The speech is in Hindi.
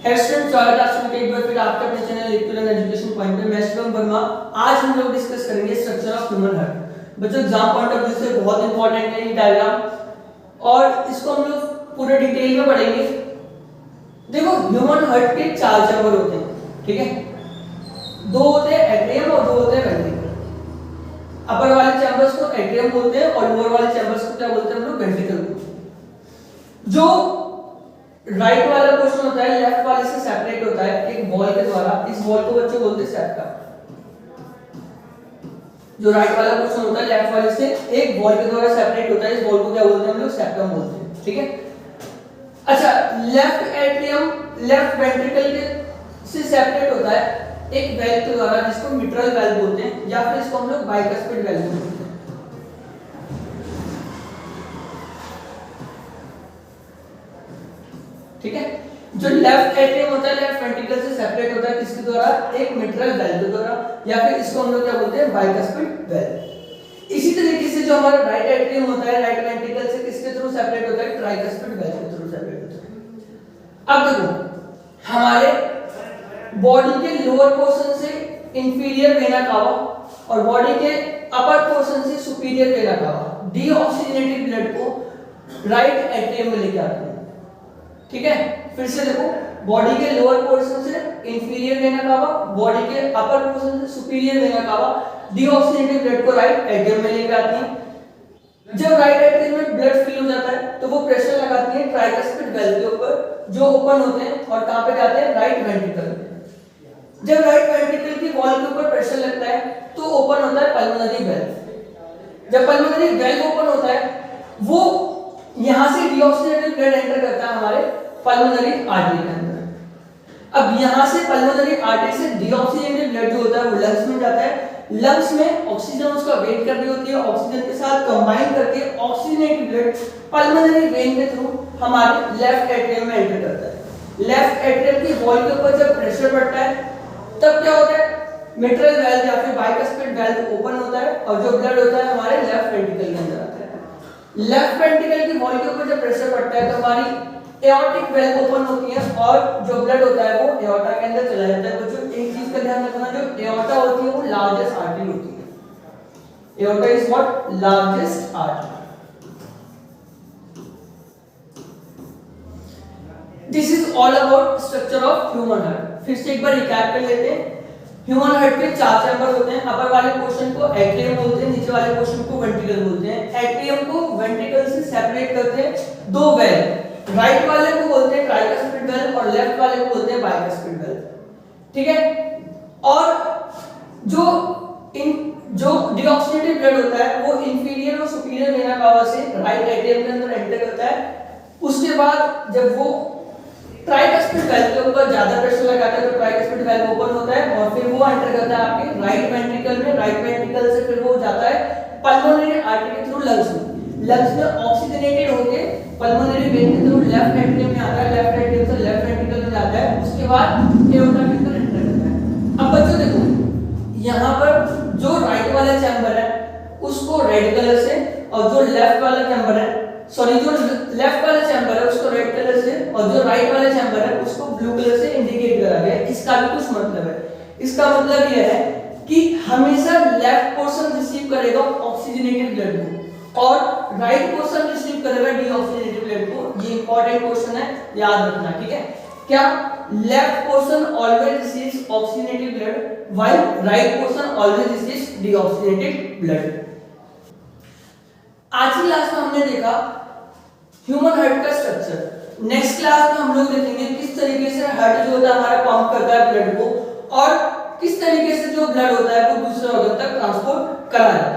स्टूडेंट स्वागत है आप सभी का एक बार फिर आपके अपने चैनल इक्विलेंट एजुकेशन पॉइंट पे। मैं शिवम वर्मा। आज हम लोग डिस्कस करेंगे स्ट्रक्चर ऑफ ह्यूमन हार्ट। बच्चों एग्जाम पॉइंट ऑफ व्यू से बहुत इंपॉर्टेंट है ये डायग्राम और इसको हम लोग पूरे डिटेल में पढ़ेंगे। देखो ह्यूमन हार्ट के चार चैम्बर होते हैं, ठीक है। दो होते हैं एट्रियम और दो होते हैं वेंट्रिकल। अपर वाले चैम्बर्स को एट्रियम बोलते हैं और लोअर वाले चैम्बर्स को क्या बोलते हैं हम लोग, वेंट्रिकल। जो राइट वाला पोर्शन होता है लेफ्ट वाले से सेपरेट होता है एक वॉल के द्वारा। इस वॉल को बच्चों बोलते हैं सेप्टा। जो राइट वाला पोर्शन होता है लेफ्ट वाले से एक वॉल के द्वारा सेपरेट होता है, इस वॉल को क्या बोलते हैं हम लोग, सेप्टम बोलते हैं, ठीक है। अच्छा, लेफ्ट एट्रियम लेफ्ट वेंट्रिकल के से सेपरेट होता है एक वेल्व के द्वारा जिसको मिट्रल वेल्व बोलते हैं या फिर इसको हम लोग बाइकस्पिड वेल्व बोलते हैं, ठीक है। जो लेफ्ट एट्रियम होता है लेफ्ट वेंट्रिकल से सेपरेट होता है किसके द्वारा, एक मिट्रल वेल्व के द्वारा या फिर इसको हम लोग क्या बोलते हैं, बाइकस्पिड वेल्व। इसी तरीके से जो हमारा राइट एट्रियम होता है राइट वेंट्रिकल से किसके थ्रू सेपरेट होता है, ट्राइकस्पिड वेल्व के थ्रू सेपरेट होता है। अब देखो हमारे बॉडी के लोअर पोर्शन से इंफीरियर वेना कावा और बॉडी के अपर पोर्शन से superior vena cava deoxygenated blood को राइट एट्रियम में लेके आते हैं, ठीक है। फिर से देखो बॉडी के लोअर पोर्शन से इंफीरियर वेना कावा, बॉडी के अपर पोर्शन से superior vena cava deoxygenated blood को राइट एट्रियम में लेके आती है। जब राइट एट्रियम में ब्लड फिल हो जाता है तो वो प्रेशर लगाती है ट्राइकस्पिड वेल्व के ऊपर जो ओपन होते हैं और कहां पे जाते हैं, राइट वेंट्रिकल में। जब राइट वेंट्रिकल की वॉल के ऊपर प्रेशर लगता है तो ओपन होता है पल्मोनरी वेल्व। जब पल्मोनरी वेल्व ओपन होता है वो यहां से डीऑक्सीजनेटेड ब्लड एंटर करता है हमारे पल्मोनरी आर्टरी के अंदर। अब यहां से पल्मोनरी आर्टरी से डीऑक्सीजनेटेड ब्लड जो होता है वो लंग्स में जाता है। लंग्स में ऑक्सीजन उसका वेट कर रही होती है, ऑक्सीजन के साथ कंबाइन करके ऑक्सीजनेटेड ब्लड पल्मोनरी वेन के थ्रू हमारे लेफ्ट एट्रियम में एंटर करता है। लेफ्ट एट्रियम की वॉल के ऊपर जब प्रेशर बढ़ता है तब क्या होता है, मिट्रल वेल्व या फिर बाइकस्पिड वेल्व ओपन होता है और जो ब्लड होता है हमारे लेफ्ट वेंट्रिकल के अंदर आता है। लेफ्ट वेंट्रिकल की वॉल के ऊपर जब प्रेशर पड़ता है तो हमारी एओर्टिक वेल्व ओपन होती है और जो ब्लड होता है वो एओर्टा के अंदर चला जाता है। बच्चों एक चीज का ध्यान रखना, जो एओर्टा होती है वो लार्जेस्ट आर्टरी होती है। Aorta is what, largest artery. This is all about structure of human heart. फिर से एक बार रिकैप कर लेते हैं। ह्यूमन हार्ट के चार चैम्बर होते हैं। अपर वाले पोर्शन को एट्रियम बोलते हैं, नीचे वाले पोर्शन को वेंट्रिकल बोलते हैं। एट्रियम को वेंट्रिकल से सेपरेट करते हैं दो वेल्व, राइट वाले को बोलते हैं ट्राइकस्पिड वेल्व और लेफ्ट वाले को बोलते हैं बाइकस्पिड वेल्व, ठीक है। और जो डीऑक्सीजनेटेड ब्लड होता है वो इंफीरियर और सुपीरियर वेना कावा से राइट एट्रियम के अंदर एंटर करता है। उसके बाद जब वो ट्राइकस्पिड वेल्व के ऊपर ज्यादा प्रेशर लगाता है तो ट्राइकस्पिड वेल्व ओपन होता है और फिर वो एंटर करता है आपके राइट वेंट्रिकल में। राइट वेंट्रिकल से फिर वो जाता है पल्मोनरी आर्टरी के थ्रू लंग्स में। लंग्स में ऑक्सीजनेटेड होके पल्मोनरी वेन के थ्रू लेफ्ट एट्रियम में आता है, लेफ्ट एट्रियम से लेफ्ट वेंट्रिकल में जाता है, उसके बाद एओर्टा के अंदर एंटर करता है। अब बच्चों देखो यहां पर जो राइट वाला चैम्बर है उसको रेड कलर से और जो लेफ्ट वाला चैम्बर है जो लेफ्ट वाला चैम्बर है उसको रेड कलर से और जो राइट वाला चैम्बर है उसको ब्लू कलर से इंडिकेट करा गया है। इसका भी कुछ मतलब है। इसका मतलब यह है कि हमेशा लेफ्ट पोर्शन रिसीव करेगा ऑक्सीजनेटेड ब्लड को और राइट पोर्शन रिसीव करेगा डीऑक्सीजनेटेड ब्लड को। ये इंपॉर्टेंट क्वेश्चन है, याद रखना, ठीक है। क्या left portion always receives oxygenated blood while right portion always receives deoxygenated blood. आज की क्लास में हमने देखा ह्यूमन हार्ट का स्ट्रक्चर। नेक्स्ट क्लास में हम लोग देखेंगे किस तरीके से हार्ट जो होता है हमारा पंप करता है ब्लड को और किस तरीके से जो ब्लड होता है वो दूसरे ऑर्गन तक ट्रांसपोर्ट कराया जाता है।